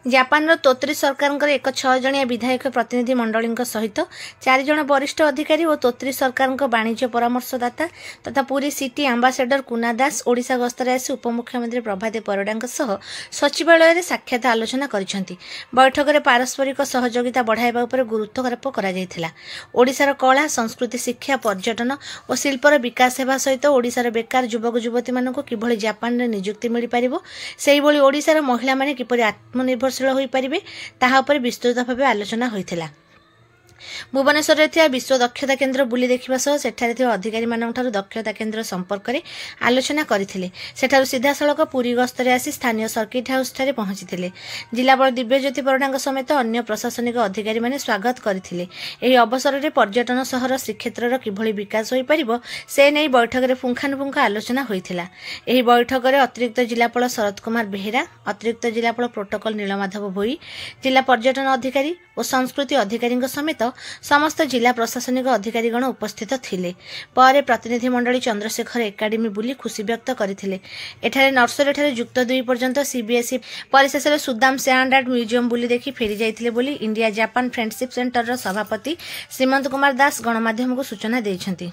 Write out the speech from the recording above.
Japan तोत्री सरकार एक 6 जणिया विधायक प्रतिनिधि मंडली सहित 4 जण वरिष्ठ अधिकारी और तोत्री सरकार वाणिज्य परामर्शदाता तथा पुरी सिटी आंबासेडर कुना दास ओडिशा गस्तरे आसी उपमुख्यमंत्री प्रभाते परिडा सचिवालय में साक्षात आलोचना करिसेंती। बैठक में पारस्परिक सहयोगिता बढ़ाइबा उपर गुरुत्वारोप करा जायथिला। ओडिशार कला संस्कृति शिक्षा पर्यटन और शिल्पर विकास हेबा सहित ओडिशार बेकार युवक युवती मानक किभଳି जापान में नियुक्ति मिल पारिबो सेही भଳି ओडिशार महिला माने किपरि आत्मनिर्भरशील होई परिबे ताहा उपर विस्तृत भाव आलोचना होइथिला। भुवनेश्वर में विश्व दक्षता केन्द्र बुली देखा सह सेठारे अधिकारी मानू दक्षता केन्द्र संपर्क में आलोचना करथिले। सेठारु सीधा सड़क पुरी गस्तरे आसी स्थानीय सर्किट हाउस ठारे पहुंची जिलापाल दिव्यज्योति परिडा समेत अन्य प्रशासनिक अधिकारी माने स्वागत करथिले। एही अवसर में पर्यटन सहर श्रीक्षेत्र किभଳି विकास होई परिबो से नै बैठक में पुंखानुपुंख आलोचना होइथिला। एही बैठक में अतिरिक्त जिलापाल शरद कुमार बेहेरा, अतिरिक्त जिलापाल प्रोटोकॉल नीलमाधव भोई, जिला पर्यटन अधिकारी और संस्कृति अधिकारी समेत समस्त जिला प्रशासनिक अधिकारीगण उपस्थित थिले। पर प्रतिनिधि मंडली चंद्रशेखर एकाडेमी बुली खुशी व्यक्त करथिले। एठारे नर्सरी ठारे युक्त 2 पर्यंत सीबीएसई परिशेष में सुदाम सैंड आर्ट म्यूजियम बुली देखि फेरी जाइथिले बोली इंडिया जापान फ्रेंडशिप सेंटर सभापति श्रीमंत कुमार दास गणमाध्यम को सूचना दैछंती।